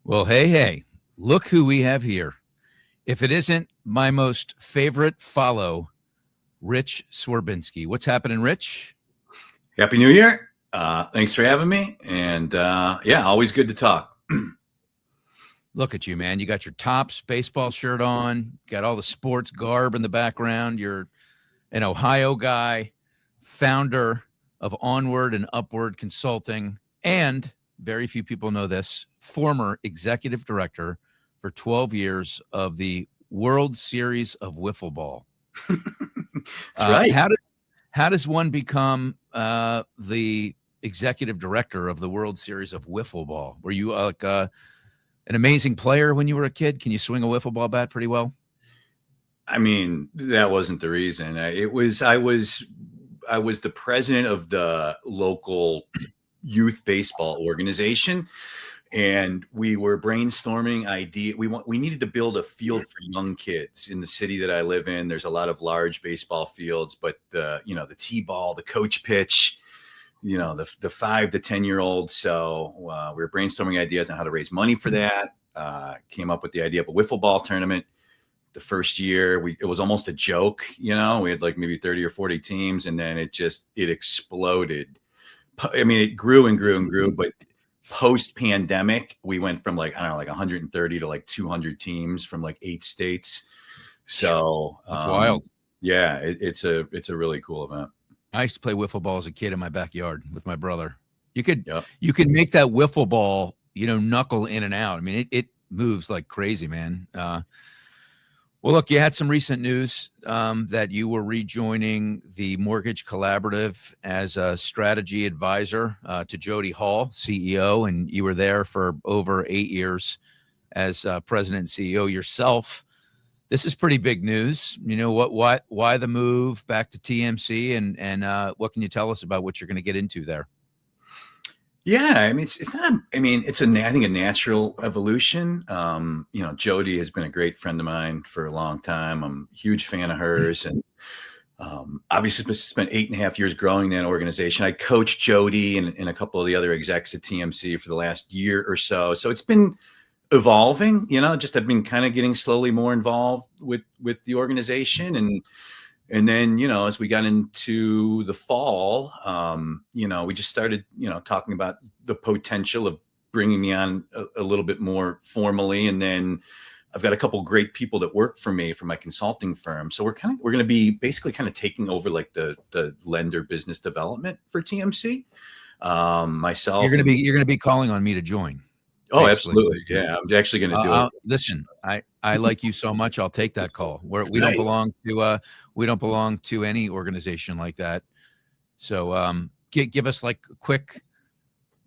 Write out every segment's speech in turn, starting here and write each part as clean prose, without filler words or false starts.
Well, hey, look who we have here. If it isn't my most favorite follow, Rich Swerbinsky. What's happening, Rich? Happy New Year. Thanks for having me. And yeah, always good to talk. Look at you, man. You got your Topps baseball shirt on, got all the sports garb in the background. You're an Ohio guy, founder of Onward and Upward Consulting, and very few people know this, former executive director for 12 years of the World Series of Wiffle Ball. That's right. How does one become the executive director of the World Series of Wiffle Ball? Were you an amazing player when you were a kid? Can you swing a wiffle ball bat pretty well? I mean, that wasn't the reason. I was the president of the local youth baseball organization, and we were brainstorming idea. We needed to build a field for young kids in the city that I live in. There's a lot of large baseball fields, but the T-ball, the coach pitch, the 5 to 10-year-olds. So we were brainstorming ideas on how to raise money for that. Came up with the idea of a wiffle ball tournament. The first year, it was almost a joke. We had like maybe 30 or 40 teams, and then it exploded. I mean, it grew and grew and grew, but post-pandemic, we went from like 130 to like 200 teams from like 8 states. So that's wild. Yeah, it's a really cool event. I used to play wiffle ball as a kid in my backyard with my brother. You could make that wiffle ball, knuckle in and out. I mean, it moves like crazy, man. Well, look, you had some recent news that you were rejoining the Mortgage Collaborative as a strategy advisor to Jody Hall, CEO, and you were there for over 8 years as president and CEO yourself. This is pretty big news. Why the move back to TMC, and what can you tell us about what you're going to get into there? Yeah, I mean, it's I think a natural evolution. Jody has been a great friend of mine for a long time. I'm a huge fan of hers, and obviously spent 8.5 years growing that organization. I coached Jody and a couple of the other execs at TMC for the last year or so. So it's been evolving, I've been kind of getting slowly more involved with the organization. And then, as we got into the fall, we just started, talking about the potential of bringing me on a little bit more formally. And then I've got a couple of great people that work for me for my consulting firm. So we're going to be basically kind of taking over like the lender business development for TMC. Myself. You're going to be calling on me to join. Oh, absolutely. Yeah. I'm actually going to do it. Listen, I like you so much. I'll take that call. We don't belong to any organization like that. So give us like a quick,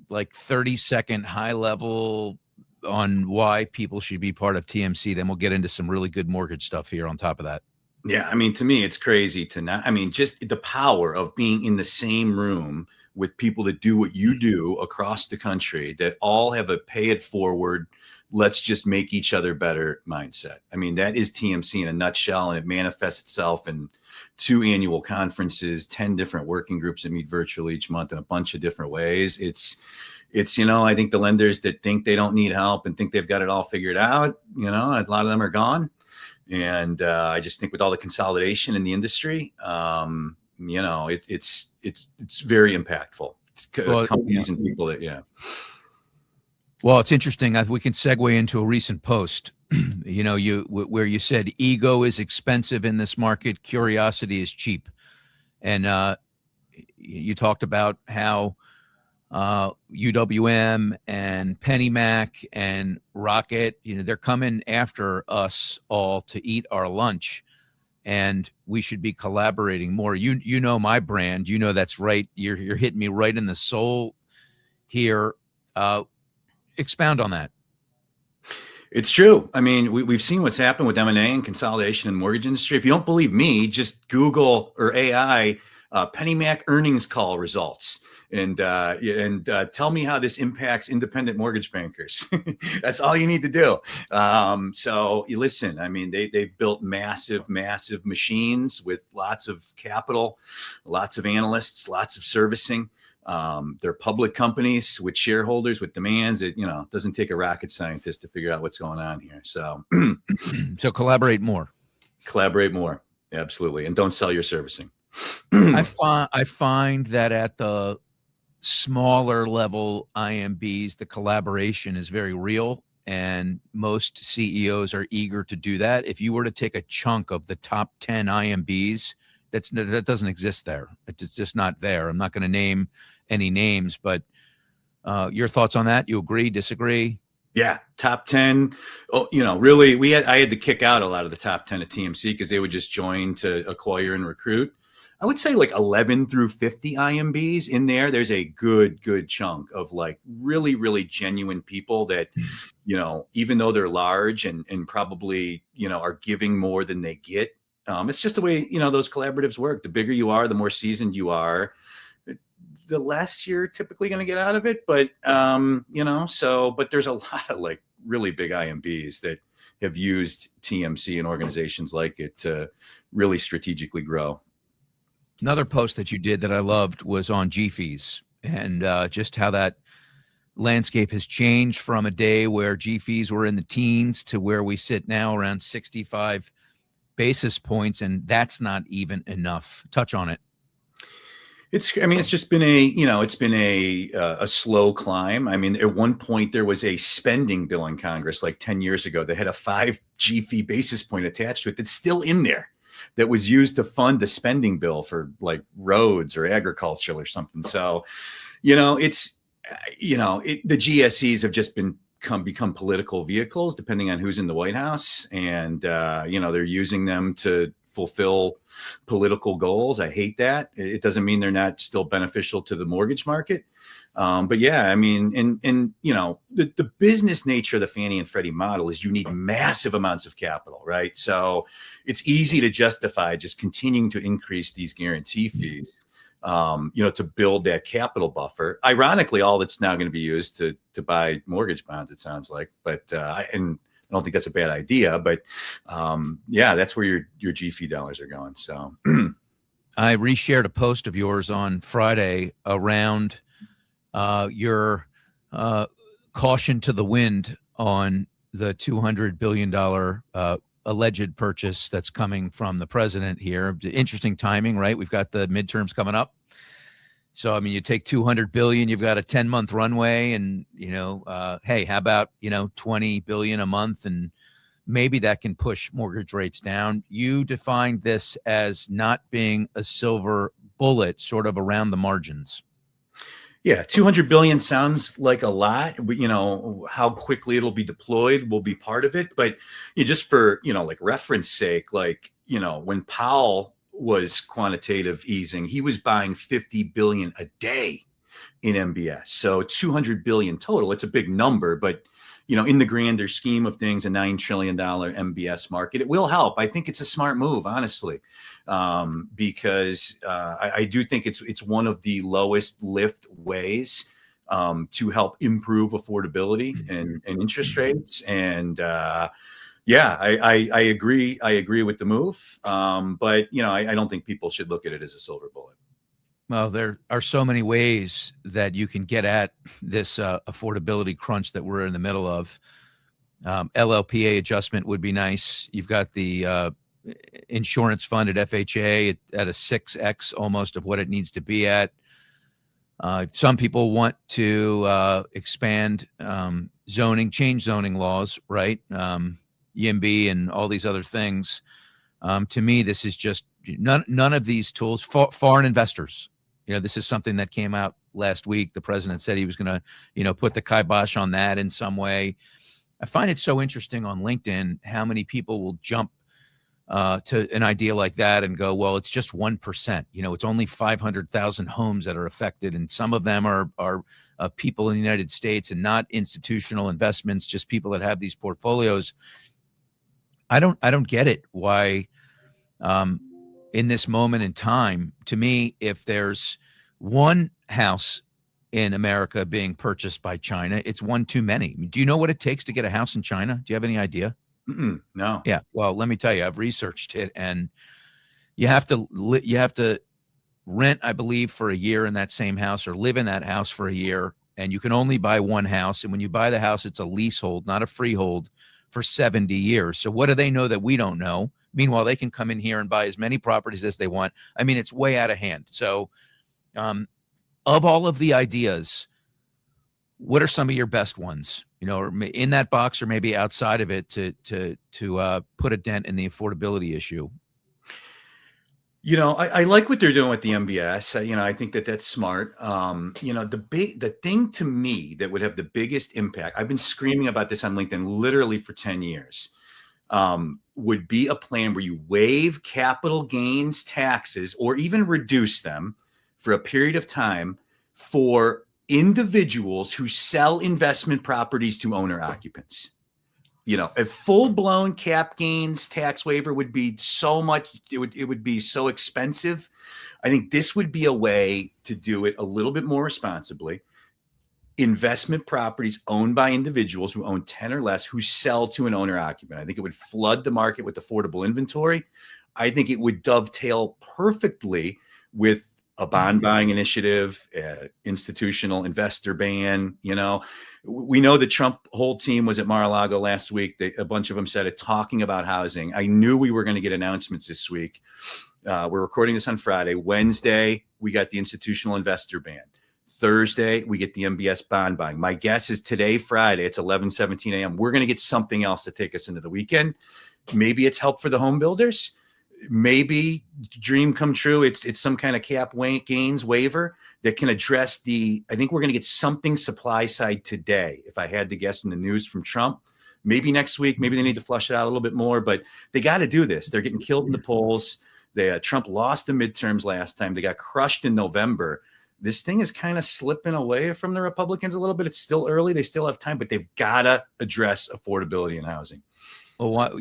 30-second high level on why people should be part of TMC. Then we'll get into some really good mortgage stuff here on top of that. Yeah. I mean, to me, it's crazy just the power of being in the same room with people that do what you do across the country, that all have a pay it forward, let's just make each other better mindset. I mean, that is TMC in a nutshell, and it manifests itself in 2 annual conferences, 10 different working groups that meet virtually each month in a bunch of different ways. It's I think the lenders that think they don't need help and think they've got it all figured out, a lot of them are gone. And I just think with all the consolidation in the industry, it's very impactful. Companies and people that, Well, it's interesting. We can segue into a recent post, where you said ego is expensive in this market, curiosity is cheap, and you talked about how UWM and PennyMac and Rocket, they're coming after us all to eat our lunch. And we should be collaborating more. You know my brand. That's right. You're hitting me right in the soul here. Expound on that. It's true. I mean, we've seen what's happened with M&A and consolidation in the mortgage industry. If you don't believe me, just Google or AI PennyMac earnings call results and tell me how this impacts independent mortgage bankers. That's all you need to do. So you listen. I mean, they've built massive machines with lots of capital, lots of analysts, lots of servicing. They're public companies with shareholders, with demands. It doesn't take a rocket scientist to figure out what's going on here. So, so collaborate more. Collaborate more, absolutely, and don't sell your servicing. I find that at the smaller level IMBs, the collaboration is very real, and most CEOs are eager to do that. If you were to take a chunk of the top 10 IMBs, that doesn't exist there. It's just not there. I'm not going to name any names, but your thoughts on that? You agree, disagree? Yeah, top 10. Oh, really, I had to kick out a lot of the top 10 at TMC because they would just join to acquire and recruit. I would say like 11 through 50 IMBs in there. There's a good chunk of like really, really genuine people that, even though they're large and probably, are giving more than they get. It's just the way, those collaboratives work. The bigger you are, the more seasoned you are, the less you're typically going to get out of it. But, but there's a lot of like really big IMBs that have used TMC and organizations like it to really strategically grow. Another post that you did that I loved was on G-fees and just how that landscape has changed from a day where G-fees were in the teens to where we sit now around 65 basis points, and that's not even enough. Touch on it. It's just been a slow climb. I mean, at one point there was a spending bill in Congress like 10 years ago that had a 5 G-fee basis point attached to it that's still in there, that was used to fund a spending bill for like roads or agriculture or something. So, the GSEs have just become political vehicles depending on who's in the White House. And, they're using them to fulfill political goals. I hate that. It doesn't mean they're not still beneficial to the mortgage market. But yeah, I mean, the business nature of the Fannie and Freddie model is you need massive amounts of capital, right? So it's easy to justify just continuing to increase these guarantee fees, to build that capital buffer. Ironically, all that's now going to be used to buy mortgage bonds, it sounds like. But I don't think that's a bad idea. But that's where your G-fee dollars are going. So I reshared a post of yours on Friday around your caution to the wind on the $200 billion alleged purchase that's coming from the president here. Interesting timing, right? We've got the midterms coming up. So, I mean, you take $200 billion, you've got a 10-month runway, and, hey, how about, $20 billion a month, and maybe that can push mortgage rates down. You defined this as not being a silver bullet, sort of around the margins. Yeah, 200 billion sounds like a lot. How quickly it'll be deployed will be part of it. But just for, like reference sake, like, when Powell was quantitative easing, he was buying 50 billion a day in MBS. So 200 billion total. It's a big number, but in the grander scheme of things, a $9 trillion MBS market, it will help. I think it's a smart move, honestly, because I do think it's one of the lowest lift ways to help improve affordability and interest rates. And I agree. I agree with the move, but I don't think people should look at it as a silver bullet. Well, there are so many ways that you can get at this affordability crunch that we're in the middle of. LLPA adjustment would be nice. You've got the insurance fund at FHA at a 6x almost of what it needs to be at. Some people want to expand zoning, change zoning laws, right? EMB and all these other things. To me, this is just none of these tools. Foreign investors. This is something that came out last week. The president said he was going to, put the kibosh on that in some way. I find it so interesting on LinkedIn how many people will jump to an idea like that and go, well, it's just 1%. It's only 500,000 homes that are affected, and some of them are people in the United States and not institutional investments, just people that have these portfolios. I don't get it. Why? In this moment in time, to me, if there's one house in America being purchased by China, it's one too many. Do you know what it takes to get a house in China? Do you have any idea? No. Yeah. Well, let me tell you, I've researched it, and you have to rent, I believe, for a year in that same house or live in that house for a year. And you can only buy one house. And when you buy the house, it's a leasehold, not a freehold, for 70 years. So what do they know that we don't know? Meanwhile, they can come in here and buy as many properties as they want. I mean, it's way out of hand. So of all of the ideas, what are some of your best ones, or in that box or maybe outside of it to put a dent in the affordability issue? I like what they're doing with the MBS. I think that that's smart. The thing to me that would have the biggest impact, I've been screaming about this on LinkedIn literally for 10 years, would be a plan where you waive capital gains taxes or even reduce them for a period of time for individuals who sell investment properties to owner occupants. A full-blown cap gains tax waiver would be so much, it would be so expensive. I think this would be a way to do it a little bit more responsibly. Investment properties owned by individuals who own 10 or less who sell to an owner occupant. I think it would flood the market with affordable inventory. I think it would dovetail perfectly with a bond buying initiative, institutional investor ban. We know the Trump whole team was at Mar-a-Lago last week. A bunch of them said it, talking about housing. I knew we were going to get announcements this week. We're recording this on Friday. Wednesday, we got the institutional investor ban. Thursday, we get the MBS bond buying. My guess is today, Friday, it's 11:17 a.m. We're going to get something else to take us into the weekend. Maybe it's help for the home builders. Maybe dream come true. It's some kind of cap gains waiver that can address I think we're going to get something supply side today. If I had to guess in the news from Trump, maybe next week, maybe they need to flush it out a little bit more, but they got to do this. They're getting killed in the polls. Trump lost the midterms last time. They got crushed in November. This thing is kind of slipping away from the Republicans a little bit. It's still early. They still have time, but they've got to address affordability in housing. Well,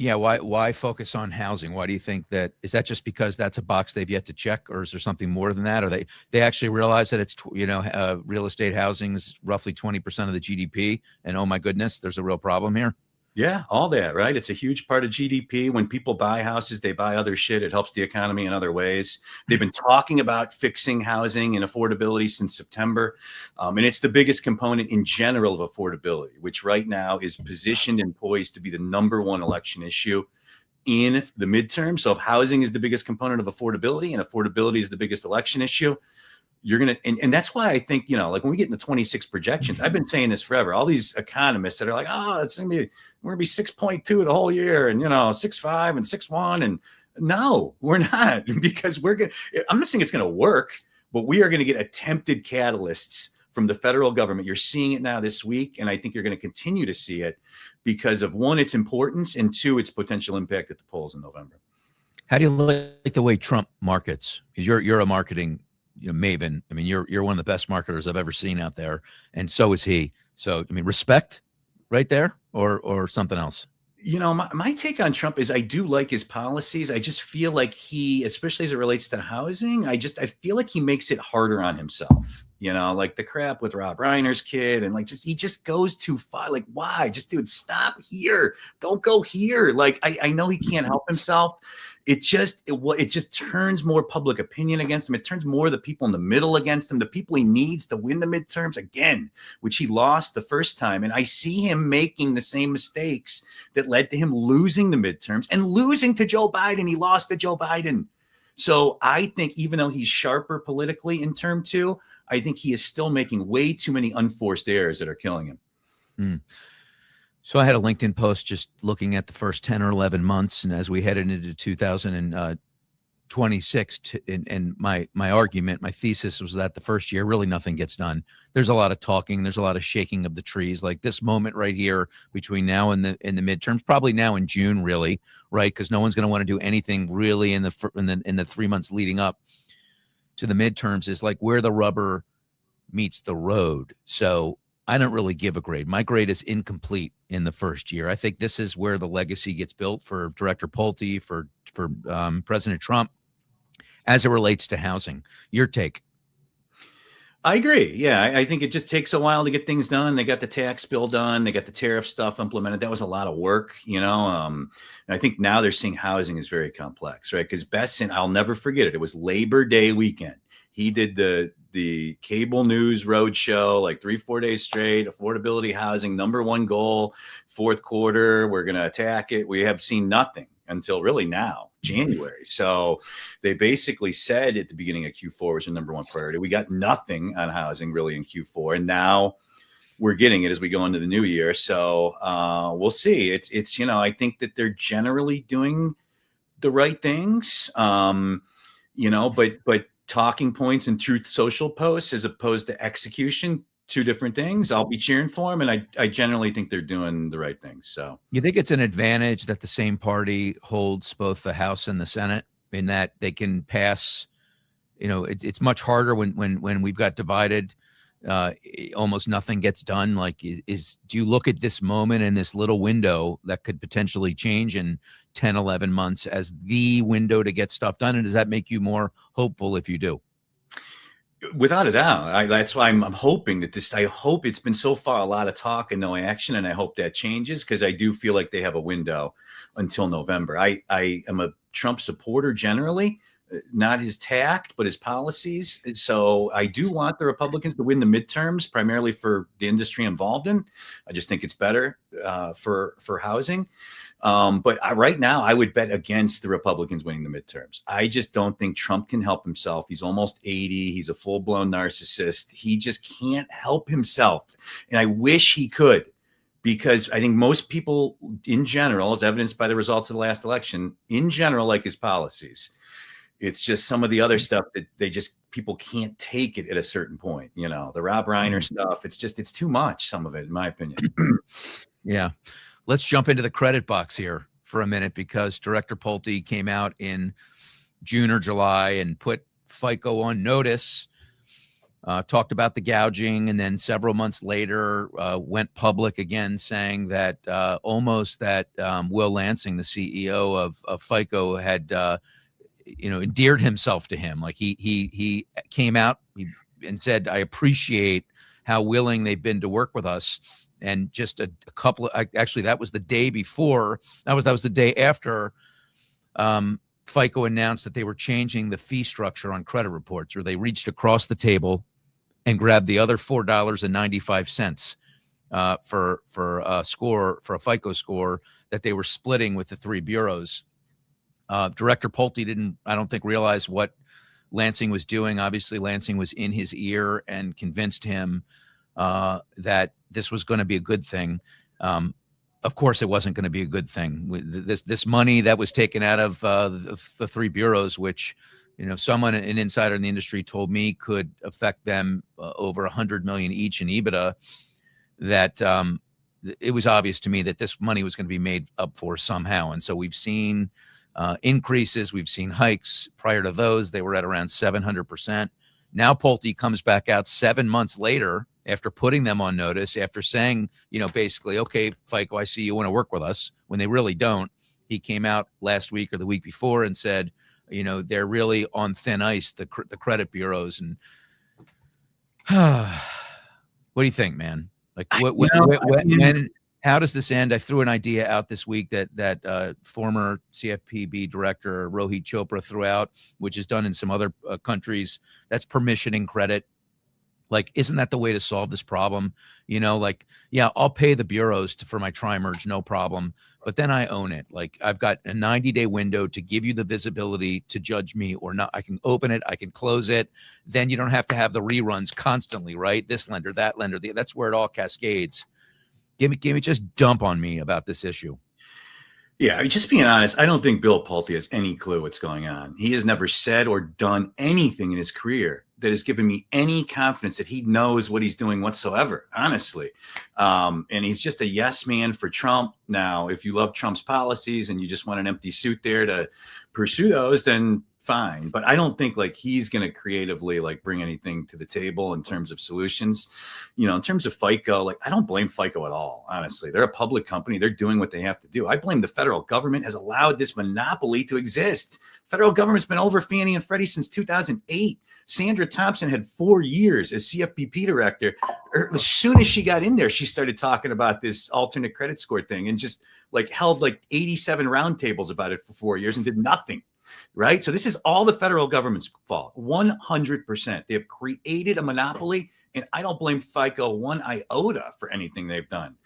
why focus on housing? Why do you think that? Is that just because that's a box they've yet to check, or is there something more than that? Or they actually realize that it's, real estate housing is roughly 20% of the GDP, and oh my goodness, there's a real problem here? Yeah, all that, right? It's a huge part of GDP. When people buy houses, they buy other shit. It helps the economy in other ways. They've been talking about fixing housing and affordability since September. And it's the biggest component in general of affordability, which right now is positioned and poised to be the number one election issue in the midterm. So if housing is the biggest component of affordability and affordability is the biggest election issue, you're going to, and that's why I think, like when we get into 26 projections, I've been saying this forever, all these economists that are like, it's going to be, we're going to be 6.2 the whole year and, 6.5 and 6.1. And no, we're not, because I'm not saying it's going to work, but we are going to get attempted catalysts from the federal government. You're seeing it now this week. And I think you're going to continue to see it because of, one, its importance, and two, its potential impact at the polls in November. How do you like the way Trump markets? Because you're a marketing maven. I mean, you're one of the best marketers I've ever seen out there, and so is he. So, I mean, respect right there, or something else. My take on Trump is I do like his policies. I just feel like he, especially as it relates to housing, I feel like he makes it harder on himself. Like the crap with Rob Reiner's kid, and he just goes too far. Like, why? Just, dude, stop here. Don't go here. Like, I know he can't help himself. It just turns more public opinion against him. It turns more of the people in the middle against him, the people he needs to win the midterms again, which he lost the first time. And I see him making the same mistakes that led to him losing the midterms and losing to Joe Biden. He lost to Joe Biden. So I think even though he's sharper politically in term two, I think he is still making way too many unforced errors that are killing him. So I had a LinkedIn post just looking at the first 10 or 11 months. And as we headed into 2026, and my argument, my thesis was that the first year, really nothing gets done. There's a lot of talking. There's a lot of shaking of the trees, like this moment right here between now and the midterms, probably now in June, really, right? Because no one's going to want to do anything really in the 3 months leading up to the midterms is like where the rubber meets the road. So I don't really give a grade. My grade is incomplete in the first year. I think this is where the legacy gets built for Director Pulte, for President Trump, as it relates to housing. Your take? I agree. Yeah, I think it just takes a while to get things done. They got the tax bill done. They got the tariff stuff implemented. That was a lot of work, and I think now they're seeing housing is very complex, right? Because Besson, I'll never forget it. It was Labor Day weekend. He did the cable news roadshow like 3-4 days straight. Affordability housing, #1 goal, fourth quarter. We're going to attack it. We have seen nothing until really now, January. So they basically said at the beginning of Q4 was the #1 priority. We got nothing on housing really in Q4, and now we're getting it as we go into the new year. So we'll see. It's I think that they're generally doing the right things, but talking points and Truth Social posts as opposed to execution, two different things. I'll be cheering for them, and I generally think they're doing the right things. So you think it's an advantage that the same party holds both the House and the Senate, in that they can pass? It's much harder when we've got divided. Almost nothing gets done. Like, do you look at this moment in this little window that could potentially change in 10, 11 months as the window to get stuff done? And does that make you more hopeful if you do? Without a doubt. That's why I'm hoping that I hope it's been so far a lot of talk and no action, and I hope that changes, because I do feel like they have a window until November. I am a Trump supporter generally, not his tact, but his policies. So I do want the Republicans to win the midterms, primarily for the industry involved in. I just think it's better for housing. But right now, I would bet against the Republicans winning the midterms. I just don't think Trump can help himself. He's almost 80. He's a full-blown narcissist. He just can't help himself. And I wish he could, because I think most people in general, as evidenced by the results of the last election, in general, like his policies. It's just some of the other stuff that people can't take it at a certain point. The Rob Reiner stuff, it's too much, some of it, in my opinion. Yeah. Let's jump into the credit box here for a minute, because Director Pulte came out in June or July and put FICO on notice, talked about the gouging, and then several months later went public again saying that Will Lansing, the CEO of FICO, had endeared himself to him. Like he came out and said, "I appreciate how willing they've been to work with us." And just a couple of, actually, that was the day before. That was the day after FICO announced that they were changing the fee structure on credit reports, where they reached across the table and grabbed the other $4.95 for a FICO score that they were splitting with the three bureaus. Director Pulte didn't, I don't think, realize what Lansing was doing. Obviously, Lansing was in his ear and convinced him that this was going to be a good thing. Of course, it wasn't going to be a good thing. This money that was taken out of the three bureaus, which an insider in the industry told me could affect them over $100 million each in EBITDA, that it was obvious to me that this money was going to be made up for somehow. And so we've seen increases. We've seen hikes. Prior to those, they were at around 700%. Now Pulte comes back out 7 months later after putting them on notice, after saying, basically, okay, FICO, I see you want to work with us, when they really don't. He came out last week or the week before and said, they're really on thin ice, the credit bureaus. And what do you think, man? Like, how does this end? I threw an idea out this week that former CFPB director Rohit Chopra threw out, which is done in some other countries. That's permissioning credit. Like, isn't that the way to solve this problem? I'll pay the bureaus for my tri-merge, no problem. But then I own it. Like, I've got a 90-day window to give you the visibility to judge me or not. I can open it. I can close it. Then you don't have to have the reruns constantly, right? This lender, that lender. That's where it all cascades. Give me just dump on me about this issue. Yeah, just being honest, I don't think Bill Pulte has any clue what's going on. He has never said or done anything in his career that has given me any confidence that he knows what he's doing whatsoever, honestly. And he's just a yes man for Trump. Now, if you love Trump's policies and you just want an empty suit there to pursue those, then fine. But I don't think he's going to creatively bring anything to the table in terms of solutions. In terms of FICO, I don't blame FICO at all. Honestly, they're a public company. They're doing what they have to do. I blame the federal government has allowed this monopoly to exist. Federal government's been over Fannie and Freddie since 2008. Sandra Thompson had 4 years as CFPB director. As soon as she got in there, she started talking about this alternate credit score thing and just held 87 roundtables about it for 4 years and did nothing. right? So this is all the federal government's fault, 100%. They have created a monopoly, and I don't blame FICO one iota for anything they've done.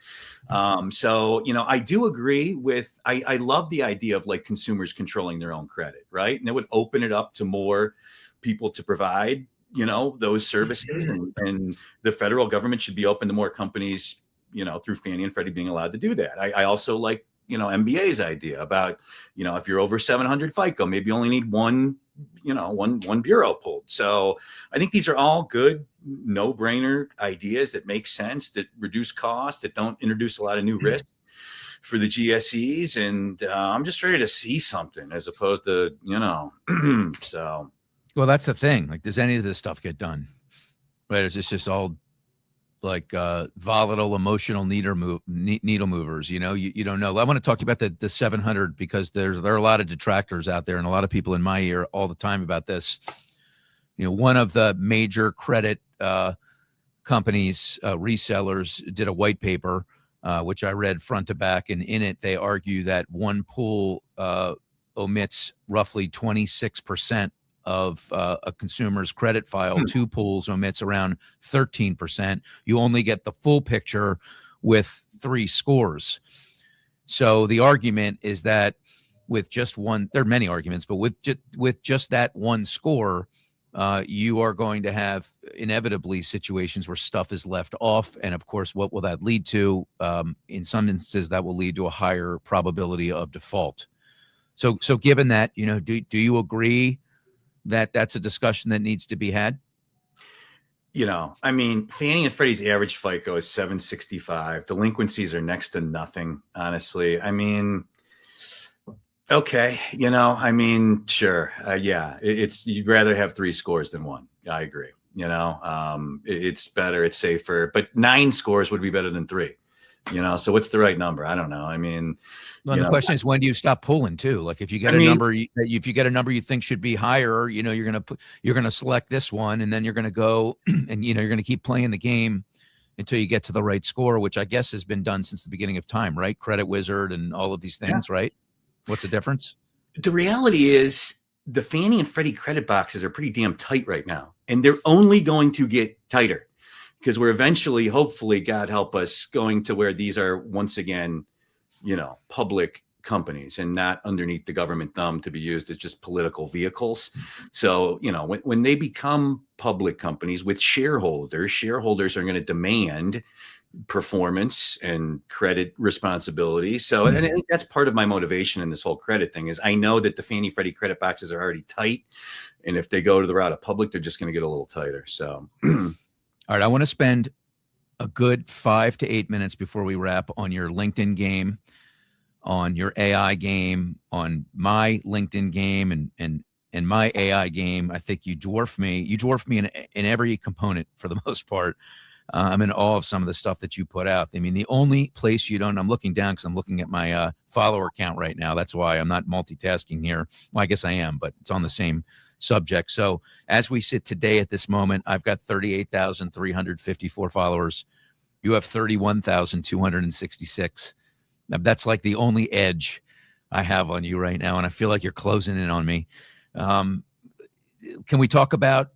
So, I do agree with, I love the idea of like consumers controlling their own credit, right? And it would open it up to more people to provide, those services, and the federal government should be open to more companies, through Fannie and Freddie being allowed to do that. I also like, MBA's idea about, if you're over 700 FICO, maybe you only need one bureau pulled. So I think these are all good, no-brainer ideas that make sense, that reduce costs, that don't introduce a lot of new risk for the GSEs. And I'm just ready to see something as opposed to, so. Well, that's the thing. Like, does any of this stuff get done? Right? Is this just all like volatile, emotional needle movers? You don't know. I want to talk to you about the 700 because there are a lot of detractors out there and a lot of people in my ear all the time about this. One of the major credit companies, resellers, did a white paper, which I read front to back, and in it they argue that one pool omits roughly 26% of a consumer's credit file. Two pools omits around 13%. You only get the full picture with 3 scores. So the argument is that with just one, there are many arguments, but with just that one score, you are going to have inevitably situations where stuff is left off. And of course, what will that lead to? In some instances, that will lead to a higher probability of default. So given that, do you agree that that's a discussion that needs to be had? Fannie and Freddie's average FICO is 765. Delinquencies are next to nothing, honestly. Okay. Sure. Yeah, you'd rather have 3 scores than 1. I agree. It's better, it's safer, but 9 scores would be better than 3. So what's the right number? I don't know. Well, the question is, when do you stop pulling too? Like if you get a number, if you get a number you think should be higher, you're going to select this one, and then you're going to go and, you're going to keep playing the game until you get to the right score, which I guess has been done since the beginning of time, right? Credit Wizard and all of these things, right? What's the difference? The reality is the Fannie and Freddie credit boxes are pretty damn tight right now, and they're only going to get tighter because we're eventually, hopefully, God help us, going to where these are once again, public companies and not underneath the government thumb to be used as just political vehicles. So, when they become public companies with shareholders are going to demand performance and credit responsibility. So, and I think that's part of my motivation in this whole credit thing is I know that the Fannie Freddie credit boxes are already tight. And if they go to the route of public, they're just going to get a little tighter. So, all right, I want to spend a good 5 to 8 minutes before we wrap on your LinkedIn game, on your AI game, on my LinkedIn game, and my AI game. I think you dwarf me. You dwarf me in every component for the most part. I'm in awe of some of the stuff that you put out. The only place you don't, I'm looking down because I'm looking at my follower count right now. That's why I'm not multitasking here. Well, I guess I am, but it's on the same subject. So as we sit today at this moment, I've got 38,354 followers. You have 31,266. Now, that's like the only edge I have on you right now, and I feel like you're closing in on me. Can we talk about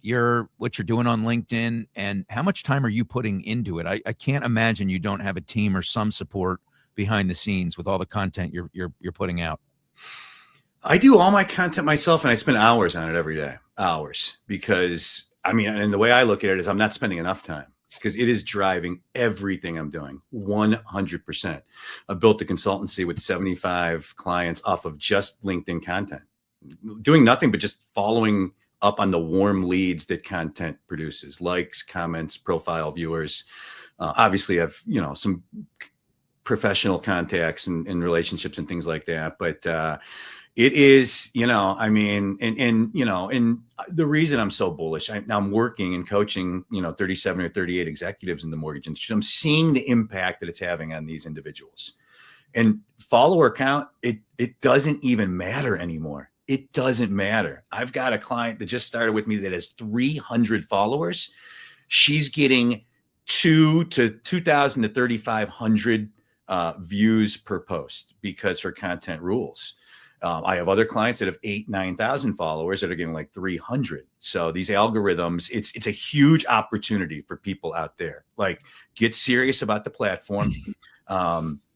what you're doing on LinkedIn and how much time are you putting into it? I can't imagine you don't have a team or some support behind the scenes with all the content you're putting out. I do all my content myself, and I spend hours on it every day. Hours. Because, and the way I look at it is I'm not spending enough time because it is driving everything I'm doing 100%. I built a consultancy with 75 clients off of just LinkedIn content, doing nothing but just following up on the warm leads that content produces, likes, comments, profile viewers. Obviously, I've, some professional contacts and relationships and things like that. But it is, and the reason I'm so bullish, I'm working and coaching, 37 or 38 executives in the mortgage industry. I'm seeing the impact that it's having on these individuals. And follower count, it doesn't even matter anymore. It doesn't matter. I've got a client that just started with me that has 300 followers. She's getting 2,000 to 3,500 views per post because her content rules. I have other clients that have 8,000, 9,000 followers that are getting like 300. So these algorithms, it's a huge opportunity for people out there. Like, get serious about the platform.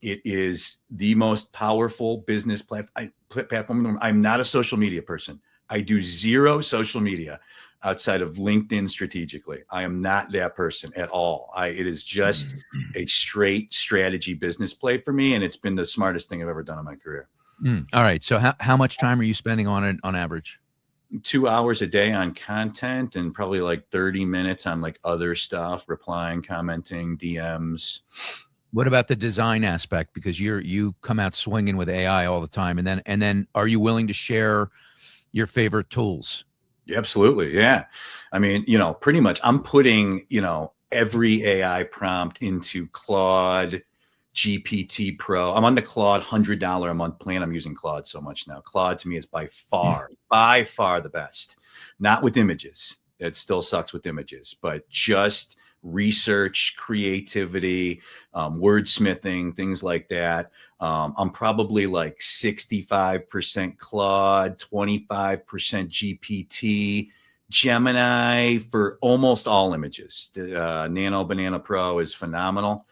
It is the most powerful business platform. I'm not a social media person. I do zero social media outside of LinkedIn strategically. I am not that person at all. It is just a straight strategy business play for me. And it's been the smartest thing I've ever done in my career. All right. So how much time are you spending on it on average? 2 hours a day on content and probably like 30 minutes on like other stuff, replying, commenting, DMs. What about the design aspect? Because you come out swinging with AI all the time. And then are you willing to share your favorite tools? Yeah, absolutely. Yeah. I mean, pretty much I'm putting, every AI prompt into Claude, GPT Pro. I'm on the Claude $100 a month plan. I'm using Claude so much now. Claude to me is by far the best. Not with images. It still sucks with images, but just research, creativity, wordsmithing, things like that. I'm probably like 65% Claude, 25% GPT, Gemini for almost all images. Nano Banana Pro is phenomenal.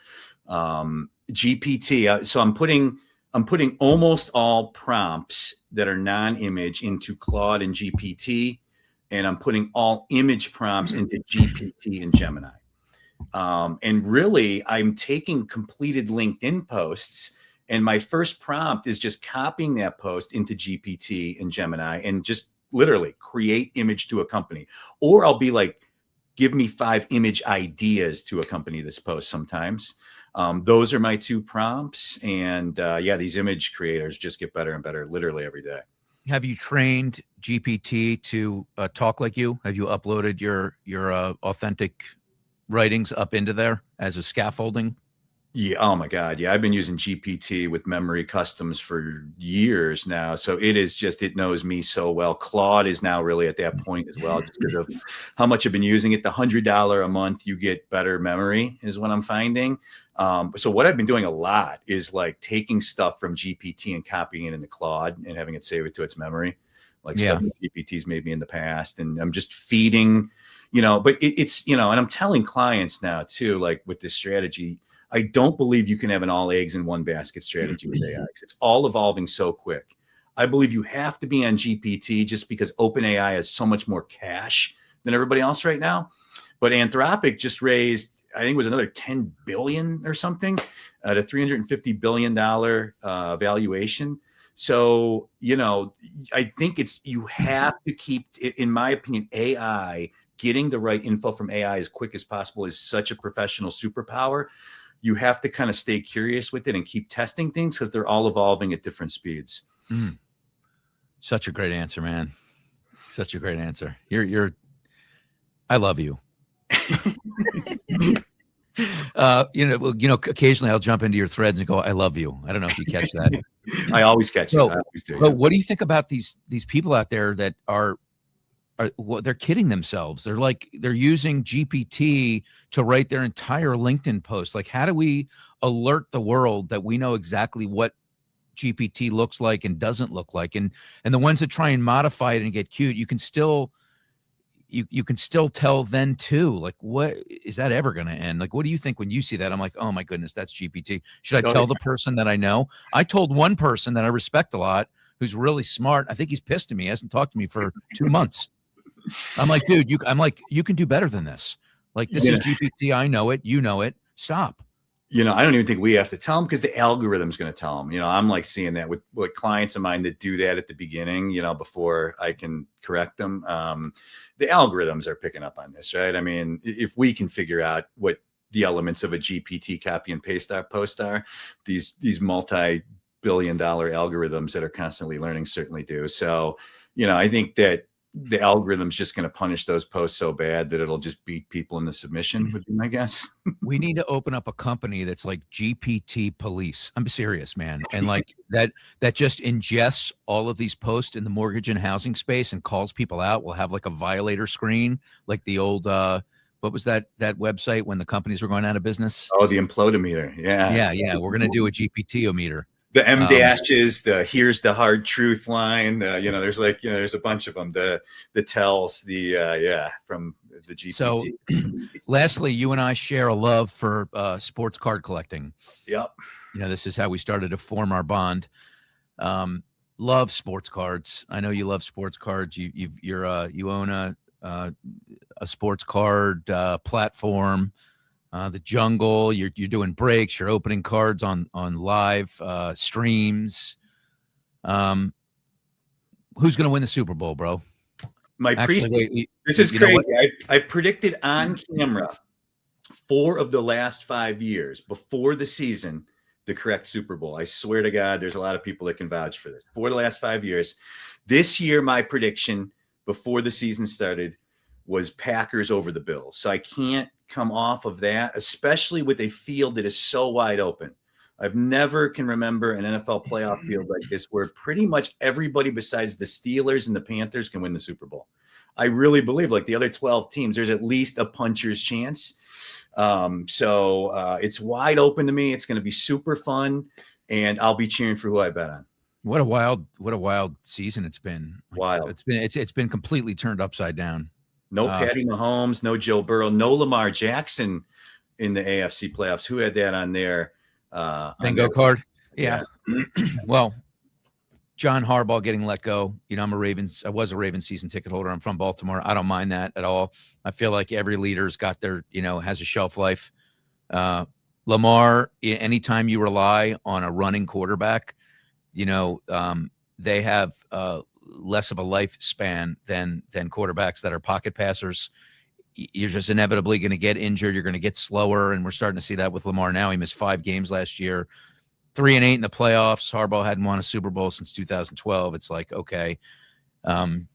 GPT. So I'm putting almost all prompts that are non-image into Claude and GPT, and I'm putting all image prompts into GPT and Gemini. And really, I'm taking completed LinkedIn posts, and my first prompt is just copying that post into GPT and Gemini and just literally create image to a company. Or I'll be like, give me 5 image ideas to accompany this post sometimes. Those are my 2 prompts. And these image creators just get better and better literally every day. Have you trained GPT to talk like you? Have you uploaded your authentic writings up into there as a scaffolding? Yeah. Oh my God. Yeah. I've been using GPT with memory customs for years now. So it knows me so well. Claude is now really at that point as well, just because of how much I've been using it. The $100 a month, you get better memory is what I'm finding. So what I've been doing a lot is like taking stuff from GPT and copying it into Claude and having it save it to its memory, like stuff that GPT's made me in the past. And I'm just feeding, but it's, and I'm telling clients now too, like with this strategy, I don't believe you can have an all eggs in one basket strategy with AI. It's all evolving so quick. I believe you have to be on GPT just because OpenAI has so much more cash than everybody else right now. But Anthropic just raised, I think it was another 10 billion or something at a $350 billion valuation. So, I think you have to keep, in my opinion, AI, getting the right info from AI as quick as possible is such a professional superpower. You have to kind of stay curious with it and keep testing things because they're all evolving at different speeds. Such a great answer, man. Such a great answer. I love you. Occasionally I'll jump into your threads and go, I love you. I don't know if you catch that. I always catch it. I always do. But what do you think about these people out there that are they're kidding themselves? They're using GPT to write their entire LinkedIn post. Like, how do we alert the world that we know exactly what GPT looks like and doesn't look like? And the ones that try and modify it and get cute, you can still tell then too, like, what is that ever going to end? Like, what do you think when you see that? I'm like, oh my goodness, that's GPT. Should I tell the person that I know? I told one person that I respect a lot, who's really smart. I think he's pissed at me. He hasn't talked to me for 2 months. I'm like, dude, you can do better than this. Like, this is GPT. I know it. You know it. Stop. I don't even think we have to tell them because the algorithm's going to tell them. I'm like seeing that with clients of mine that do that at the beginning, before I can correct them. The algorithms are picking up on this, right? I mean, if we can figure out what the elements of a GPT copy and paste post are, these multi-billion-dollar algorithms that are constantly learning certainly do. So, I think that the algorithm's just going to punish those posts so bad that it'll just beat people in the submission, would be my guess. We need to open up a company that's like GPT police. I'm serious, man. And like that just ingests all of these posts in the mortgage and housing space and calls people out. We'll have like a violator screen, like the old, what was that website when the companies were going out of business? Oh, the implodometer. Yeah. Yeah. We're going to do a GPT-ometer. The M dashes, the here's the hard truth line. There's there's a bunch of them. The tells, from the GPT. So, lastly, you and I share a love for sports card collecting. Yep. This is how we started to form our bond. Love sports cards. I know you love sports cards. You own a sports card platform. The Jungle, you're doing breaks, you're opening cards on live streams. Who's going to win the Super Bowl, bro? This is crazy. I predicted on camera 4 of the last 5 years before the season the correct Super Bowl. I swear to God, there's a lot of people that can vouch for this. For the last 5 years, this year my prediction before the season started was Packers over the Bills. So I can't come off of that, especially with a field that is so wide open. I've never can remember an NFL playoff field like this where pretty much everybody besides the Steelers and the Panthers can win the Super Bowl. I really believe like the other 12 teams, there's at least a puncher's chance. So it's wide open to me. It's going to be super fun, and I'll be cheering for who I bet on. What a wild season it's been. Wild. It's been completely turned upside down. No Patty Mahomes, no Joe Burrow, no Lamar Jackson in the AFC playoffs. Who had that on their bingo card? Yeah. Well, John Harbaugh getting let go. I was a Ravens season ticket holder. I'm from Baltimore. I don't mind that at all. I feel like every leader's got their, has a shelf life. Lamar, anytime you rely on a running quarterback, they have less of a lifespan than quarterbacks that are pocket passers. You're just inevitably going to get injured. You're going to get slower, and we're starting to see that with Lamar now. He missed 5 games last year, 3-8 in the playoffs. Harbaugh hadn't won a Super Bowl since 2012. It's like, okay. But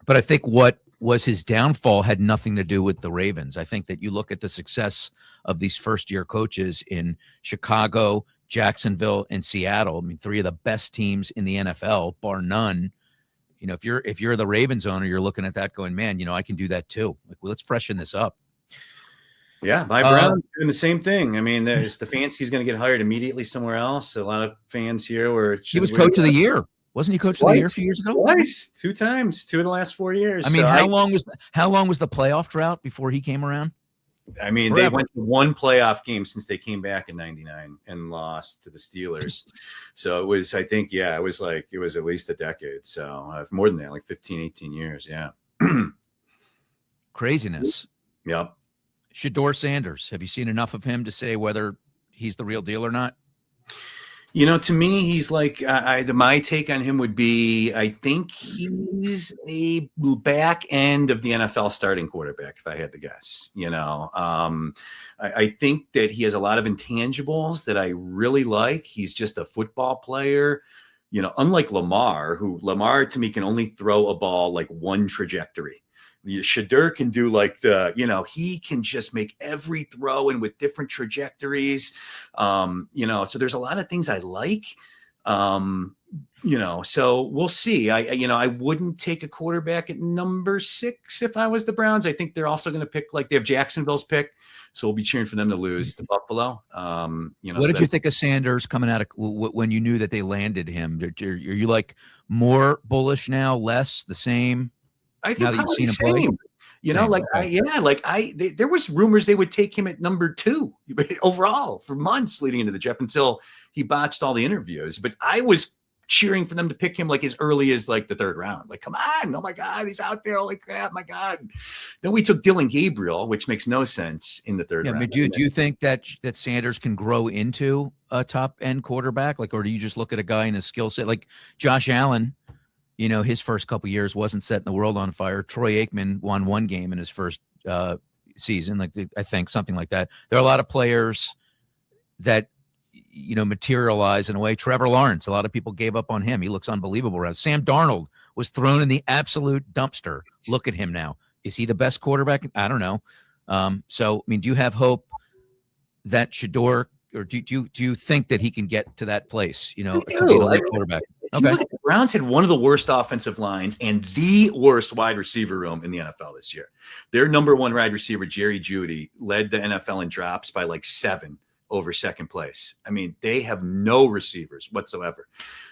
I think what was his downfall had nothing to do with the Ravens. I think that you look at the success of these first-year coaches in Chicago, Jacksonville, and Seattle. I mean, 3 of the best teams in the NFL, bar none. If you're the Ravens owner, you're looking at that going, man, I can do that too. Like, well, let's freshen this up. Yeah, my Browns doing the same thing. I mean, Stefanski's going to get hired immediately somewhere else. A lot of fans here he was coach of the year. Wasn't he coach of the year a few years ago? Twice, 2 times, 2 of the last 4 years. I mean, how long was the playoff drought before he came around? I mean, Forever. They went to 1 playoff game since they came back in '99 and lost to the Steelers. So it was, I think, it was at least a decade. So more than that, like 15, 18 years. Yeah. Craziness. Yep. Shedeur Sanders. Have you seen enough of him to say whether he's the real deal or not? To me, he's like, my take on him would be, I think he's a back end of the NFL starting quarterback, if I had to guess. I think that he has a lot of intangibles that I really like. He's just a football player, unlike Lamar to me can only throw a ball like one trajectory. Shedeur can do he can just make every throw and with different trajectories. So there's a lot of things I like. So we'll see. I wouldn't take a quarterback at number 6 if I was the Browns. I think they're also going to pick, they have Jacksonville's pick. So we'll be cheering for them to lose to Buffalo. What did you think of Sanders coming out of when you knew that they landed him? Are you like more bullish now, less, the same? I think probably the same. There was rumors they would take him at number 2 overall for months leading into the draft until he botched all the interviews. But I was cheering for them to pick him as early as the 3rd round. Come on, oh my God, he's out there! Holy crap, my God! Then we took Dylan Gabriel, which makes no sense in the 3rd round. But do you think that Sanders can grow into a top end quarterback, or do you just look at a guy in his skill set like Josh Allen? His first couple of years wasn't setting the world on fire. Troy Aikman won 1 game in his first season, I think something like that. There are a lot of players that materialize in a way. Trevor Lawrence, a lot of people gave up on him. He looks unbelievable. Sam Darnold was thrown in the absolute dumpster. Look at him now. Is he the best quarterback? I don't know. So, do you have hope that Shedeur, or do you think that he can get to that place? To be an elite quarterback. Okay. The Browns had one of the worst offensive lines and the worst wide receiver room in the NFL this year. Their number 1 wide receiver, Jerry Jeudy, led the NFL in drops by 7 over second place. I mean, they have no receivers whatsoever.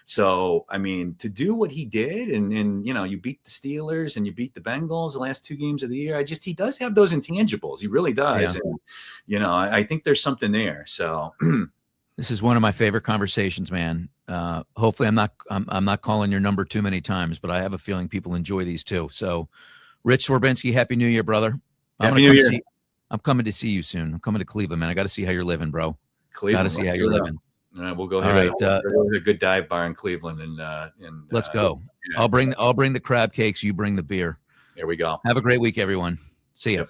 So, I mean, to do what he did, and you know, you beat the Steelers and you beat the Bengals the last 2 games of the year. He does have those intangibles. He really does. Yeah. And, you know, I think there's something there. So this is one of my favorite conversations, man. Hopefully I'm not calling your number too many times, but I have a feeling people enjoy these too. So Rich Swerbinsky, Happy New Year, brother. Happy New Year. I'm coming to see you soon. I'm coming to Cleveland, man. I got to see how you're living, bro. Cleveland. Got to see how you're living. All right, we'll go hit a good dive bar in Cleveland, and let's go. Yeah, I'll bring the crab cakes. You bring the beer. There we go. Have a great week, everyone. See ya. Yep.